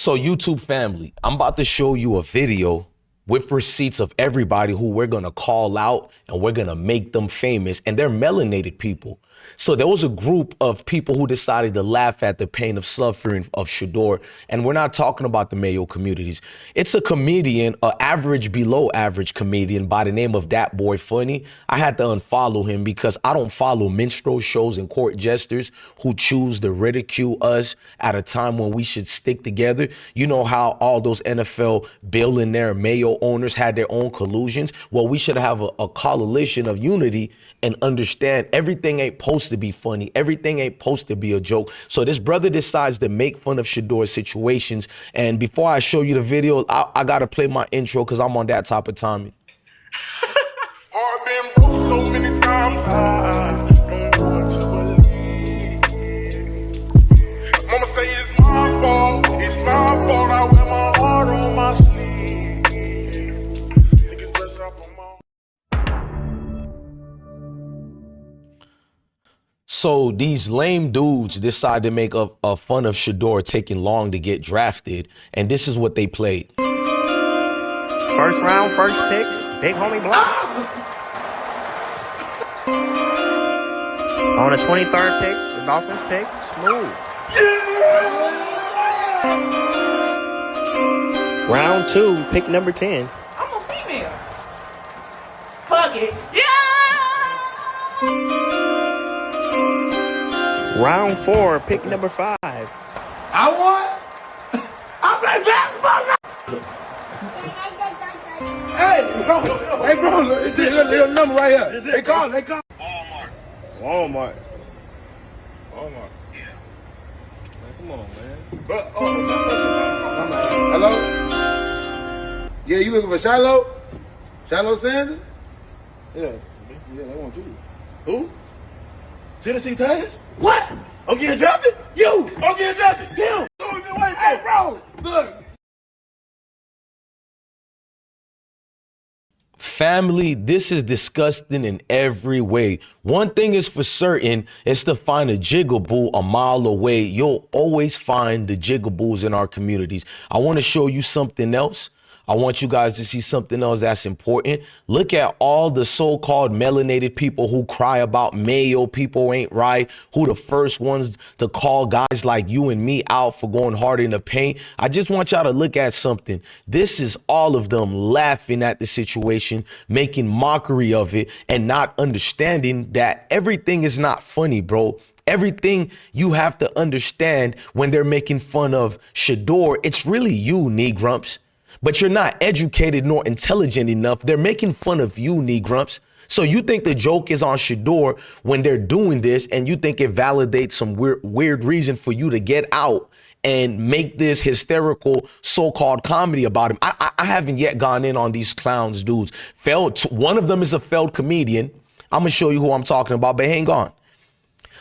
So YouTube family, I'm about to show you a video with receipts of everybody who we're gonna call out and we're gonna make them famous, and they're melanated people. So there was a group of people who decided to laugh at the pain of suffering of Shedeur, and we're not talking about the Mayo communities. It's a comedian, an average, below average comedian by the name of Dat Boy Funny. I had to unfollow him because I don't follow minstrel shows and court jesters who choose to ridicule us at a time when we should stick together. You know how all those NFL billionaire Mayo owners had their own collusions? Well, we should have a coalition of unity and understand everything ain't supposed to be funny. Everything ain't supposed to be a joke. So this brother decides to make fun of Shedeur's situations. And before I show you the video, I got to play my intro because I'm on that type of timing. I've been broke so many times, I don't know what to believe. Mama say it's my fault, I wear my heart on my sleeve. Niggas bless up on my... So these lame dudes decide to make a fun of Shedeur taking long to get drafted, and this is what they played. First round, first pick, big homie blocks. On the 23rd pick, the Dolphins pick, smooth. Round 2, pick number 10. I'm a female. Fuck it. Yeah! Round 4, pick number 5. I won. I play basketball now. Hey, bro, there's a number right here. They call. Walmart. Yeah. Man, come on, man. But, hello? Yeah, you looking for Shiloh? Shiloh Sanders? Yeah, they want you. Who? Tennessee Titans? What? I'm getting drafted? I'm getting drafted. Him. Hey, bro, look. Family, this is disgusting in every way. One thing is for certain, it's to find a jigaboo a mile away. You'll always find the jigaboos in our communities. I want to show you something else. I want you guys to see something else that's important. Look at all the so-called melanated people who cry about Mayo people ain't right, who the first ones to call guys like you and me out for going hard in the paint. I just want y'all to look at something. This is all of them laughing at the situation, making mockery of it, and not understanding that everything is not funny, bro. Everything you have to understand when they're making fun of Shedeur, it's really you, Negrumps. But you're not educated nor intelligent enough. They're making fun of you, Negrumps. So you think the joke is on Shedeur when they're doing this, and you think it validates some weird reason for you to get out and make this hysterical so-called comedy about him. I haven't yet gone in on these clowns, dudes. One of them is a failed comedian. I'm gonna show you who I'm talking about, but hang on.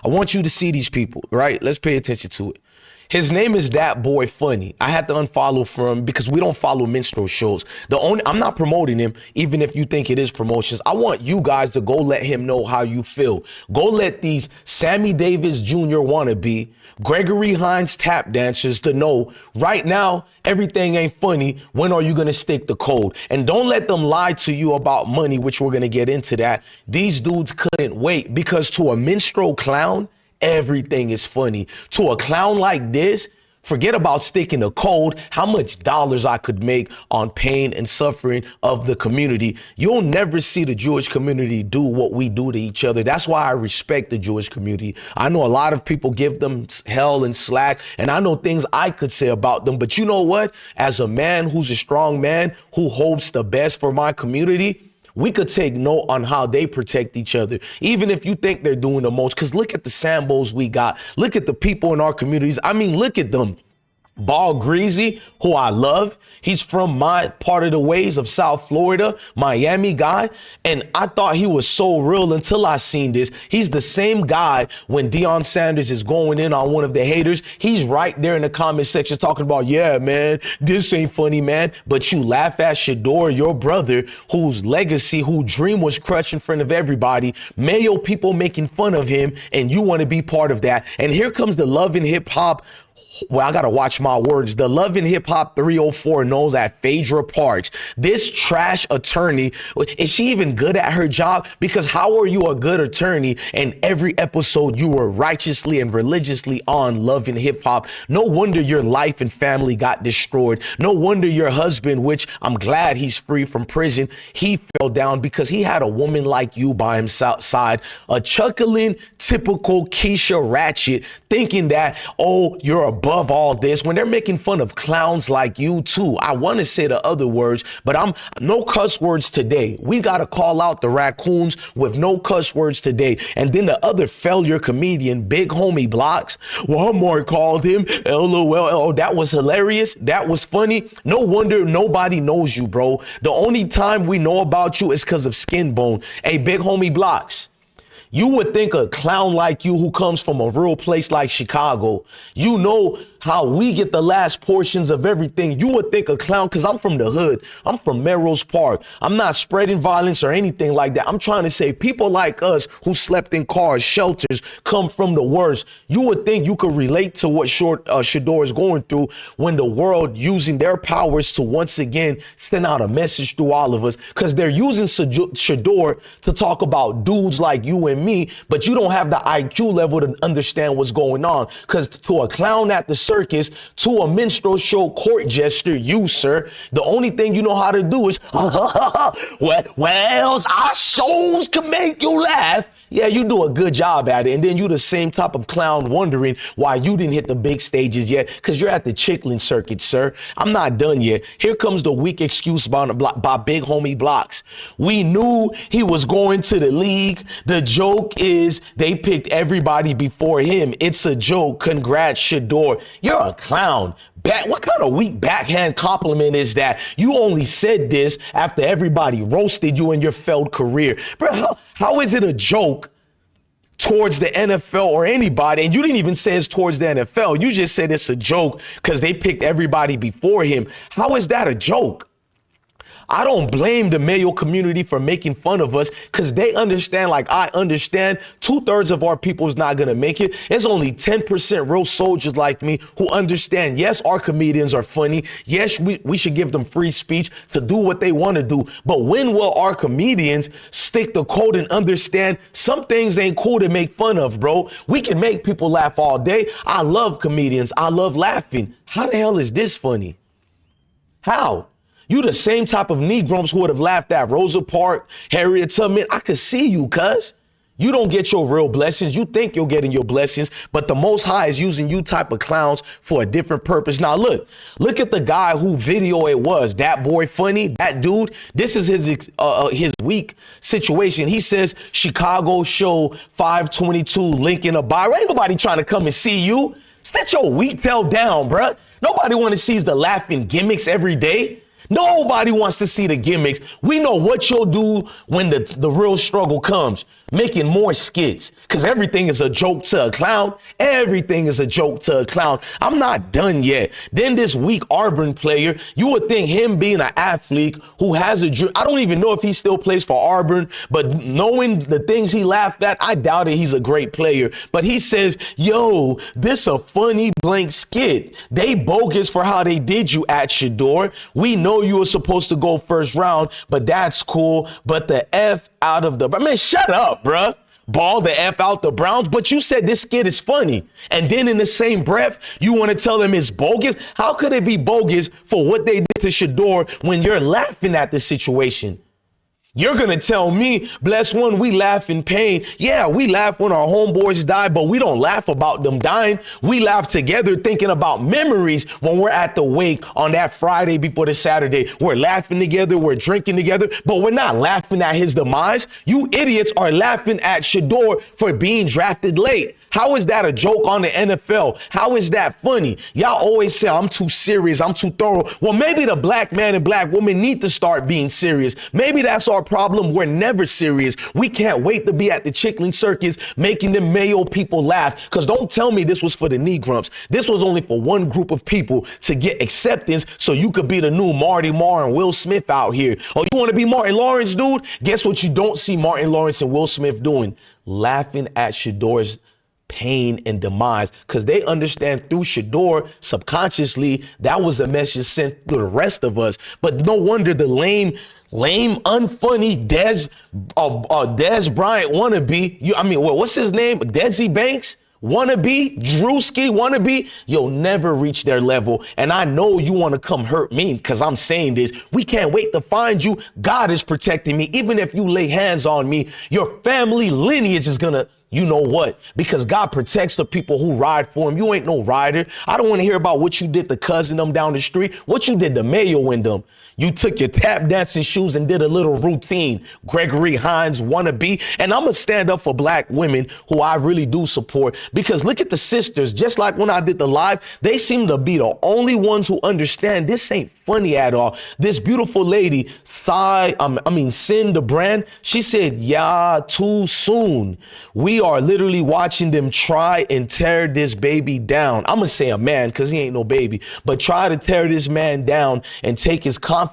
I want you to see these people, right? Let's pay attention to it. His name is Dat Boy Funny. I had to unfollow from him because we don't follow minstrel shows. I'm not promoting him, even if you think it is promotions. I want you guys to go let him know how you feel. Go let these Sammy Davis Jr. wannabe, Gregory Hines tap dancers to know right now, everything ain't funny. When are you gonna stick the code? And don't let them lie to you about money, which we're gonna get into that. These dudes couldn't wait because to a minstrel clown, everything is funny. To a clown like this, forget about sticking the code, how much dollars I could make on pain and suffering of the community. You'll never see the Jewish community do what we do to each other. That's why I respect the Jewish community. I know a lot of people give them hell and slack, and I know things I could say about them. But you know what? As a man who's a strong man who hopes the best for my community, we could take note on how they protect each other, even if you think they're doing the most. Because look at the Sambos we got. Look at the people in our communities. I mean, look at them. Ball Greasy, who I love. He's from my part of the ways of South Florida, Miami guy. And I thought he was so real until I seen this. He's the same guy when Deion Sanders is going in on one of the haters. He's right there in the comment section talking about, yeah, man, this ain't funny, man. But you laugh at Shedeur, your brother, whose legacy, whose dream was crushed in front of everybody. Mayo people making fun of him, and you want to be part of that. And here comes the love and hip hop Well, I gotta watch my words. The Love and Hip Hop 304 knows that Phaedra Parks, this trash attorney, is she even good at her job? Because how are you a good attorney and every episode you were righteously and religiously on Love and Hip Hop? No wonder your life and family got destroyed. No wonder your husband, which I'm glad he's free from prison, he fell down because he had a woman like you by his side, a chuckling, typical Keisha Ratchet, thinking that, oh, you're above all this, when they're making fun of clowns like you too. I want to say the other words, but I'm no cuss words today. We got to call out the raccoons with no cuss words today. And then the other failure comedian, Big Homie Blocks, Walmart called him LOL. Oh, that was hilarious. That was funny. No wonder nobody knows you, bro. The only time we know about you is because of Skin Bone. Hey, Big Homie Blocks, you would think a clown like you who comes from a real place like Chicago, you know how we get the last portions of everything. You would think a clown, because I'm from the hood. I'm from Melrose Park. I'm not spreading violence or anything like that. I'm trying to say people like us who slept in cars, shelters, come from the worst. You would think you could relate to what Shedeur is going through when the world using their powers to once again send out a message through all of us, because they're using Shedeur to talk about dudes like you and me, but you don't have the IQ level to understand what's going on. Because to a clown at the circus, to a minstrel show court jester, you, sir, the only thing you know how to do is, well, our shows can make you laugh. Yeah, you do a good job at it. And then you the same type of clown wondering why you didn't hit the big stages yet, because you're at the chickling circuit, sir. I'm not done yet. Here comes the weak excuse by Big Homie Blocks. We knew he was going to the league. The joke is they picked everybody before him. It's a joke. Congrats, Shedeur. You're a clown. What kind of weak backhand compliment is that? You only said this after everybody roasted you in your failed career. Bro, how is it a joke towards the NFL or anybody? And you didn't even say it's towards the NFL. You just said it's a joke because they picked everybody before him. How is that a joke? I don't blame the male community for making fun of us, because they understand, like I understand, 2/3 of our people is not going to make it. There's only 10% real soldiers like me who understand, yes, our comedians are funny. Yes, we should give them free speech to do what they want to do. But when will our comedians stick the code and understand some things ain't cool to make fun of, bro? We can make people laugh all day. I love comedians. I love laughing. How the hell is this funny? How? You the same type of Negroes who would have laughed at Rosa Parks, Harriet Tubman. I could see you, cuz. You don't get your real blessings. You think you're getting your blessings, but the Most High is using you type of clowns for a different purpose. Now, look at the guy who video it was. That boy funny, that dude. This is his weak situation. He says, Chicago show 522, link in a bio. Ain't nobody trying to come and see you. Set your weak tail down, bruh. Nobody want to see the laughing gimmicks every day. Nobody wants to see the gimmicks. We know what you'll do when the real struggle comes. Making more skits, because everything is a joke to a clown. Everything is a joke to a clown. I'm not done yet. Then this weak Auburn player, you would think him being an athlete who has a dream. I don't even know if he still plays for Auburn, but knowing the things he laughed at, I doubt it. He's a great player. But he says, yo, this a funny blank skit. They bogus for how they did you at Shedeur. We know you were supposed to go first round, but that's cool. But the F out of the, man, shut up, bruh. Ball the F out the Browns, but you said this skit is funny. And then in the same breath, you want to tell them it's bogus? How could it be bogus for what they did to Shedeur when you're laughing at the situation? You're going to tell me, bless one, we laugh in pain. Yeah, we laugh when our homeboys die, but we don't laugh about them dying. We laugh together thinking about memories when we're at the wake on that Friday before the Saturday. We're laughing together, we're drinking together, but we're not laughing at his demise. You idiots are laughing at Shedeur for being drafted late. How is that a joke on the NFL? How is that funny? Y'all always say, I'm too serious, I'm too thorough. Well, maybe the black man and black woman need to start being serious. Maybe that's our problem. We're never serious. We can't wait to be at the chickling circus making the Mayo people laugh. Because don't tell me this was for the Negrumps. This was only for one group of people to get acceptance so you could be the new Marty Marr and Will Smith out here. Oh, you want to be Martin Lawrence, dude? Guess what you don't see Martin Lawrence and Will Smith doing? Laughing at Shedeur's pain and demise, because they understand through Shedeur subconsciously that was a message sent to the rest of us. But no wonder the lame, unfunny Des Bryant wannabe. What's his name? Desi Banks wannabe, Drewski wannabe, you'll never reach their level. And I know you want to come hurt me because I'm saying this. We can't wait to find you. God is protecting me. Even if you lay hands on me, your family lineage is gonna, you know what? Because God protects the people who ride for him. You ain't no rider. I don't want to hear about what you did to cousin them down the street, what you did to Mayo and them. You took your tap dancing shoes and did a little routine. Gregory Hines wannabe. And I'm going to stand up for black women who I really do support, because look at the sisters. Just like when I did the live, they seem to be the only ones who understand this ain't funny at all. This beautiful lady, Sin the brand, she said, yeah, too soon. We are literally watching them try and tear this baby down. I'm going to say a man because he ain't no baby, but try to tear this man down and take his confidence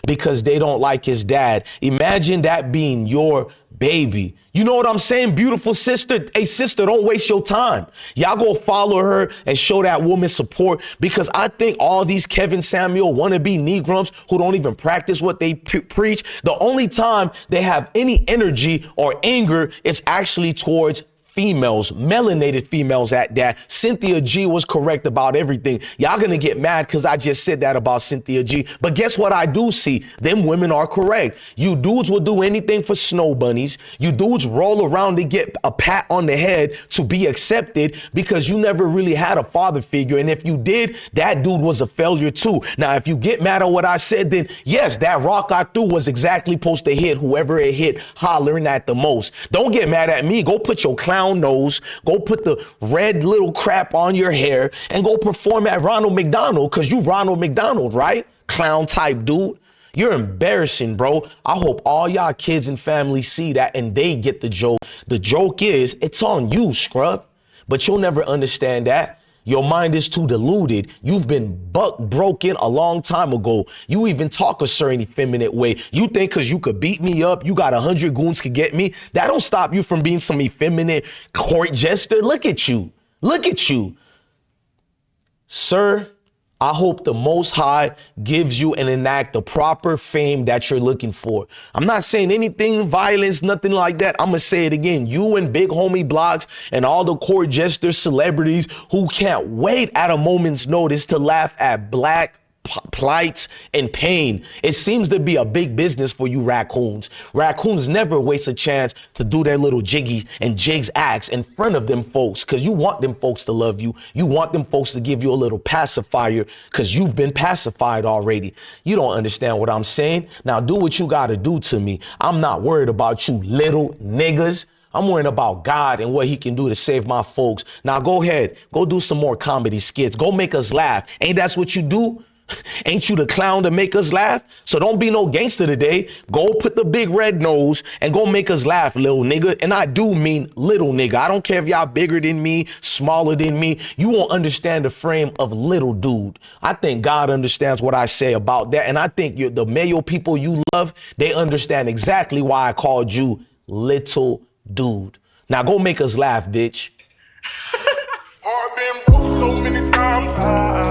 because they don't like his dad. Imagine that being your baby. You know what I'm saying? Beautiful sister. Hey, sister, don't waste your time. Y'all go follow her and show that woman support, because I think all these Kevin Samuel wannabe Negrums who don't even practice what they preach, the only time they have any energy or anger is actually towards females, melanated females at that. Cynthia G was correct about everything. Y'all gonna get mad because I just said that about Cynthia G. But guess what I do see? Them women are correct. You dudes will do anything for snow bunnies. You dudes roll around to get a pat on the head to be accepted because you never really had a father figure. And if you did, that dude was a failure too. Now, if you get mad at what I said, then yes, that rock I threw was exactly supposed to hit whoever it hit hollering at the most. Don't get mad at me. Go put your clown nose, go put the red little crap on your hair and go perform at Ronald McDonald, because you Ronald McDonald, right? Clown type dude. You're embarrassing, bro. I hope all y'all kids and family see that and they get the joke. The joke is it's on you, scrub, but you'll never understand that. Your mind is too deluded. You've been broken a long time ago. You even talk a certain effeminate way. You think because you could beat me up, you got 100 goons could get me. That don't stop you from being some effeminate court jester. Look at you. Look at you. Sir, I hope the Most High gives you and enact the proper fame that you're looking for. I'm not saying anything violence, nothing like that. I'm going to say it again. You and Big Homie Blocks and all the court jesters, celebrities who can't wait at a moment's notice to laugh at black plights and pain. It seems to be a big business for you raccoons. Raccoons never waste a chance to do their little jiggy and jigs acts in front of them folks, because you want them folks to love you. You want them folks to give you a little pacifier because you've been pacified already. You don't understand what I'm saying. Now do what you got to do to me. I'm not worried about you little niggas. I'm worrying about God and what he can do to save my folks. Now go ahead, go do some more comedy skits. Go make us laugh. Ain't that what you do? Ain't you the clown to make us laugh? So don't be no gangster today. Go put the big red nose and go make us laugh, little nigga. And I do mean little nigga. I don't care if y'all bigger than me, smaller than me. You won't understand the frame of little dude. I think God understands what I say about that. And I think the Mayo people you love, they understand exactly why I called you little dude. Now go make us laugh, bitch. I've been broke so many times.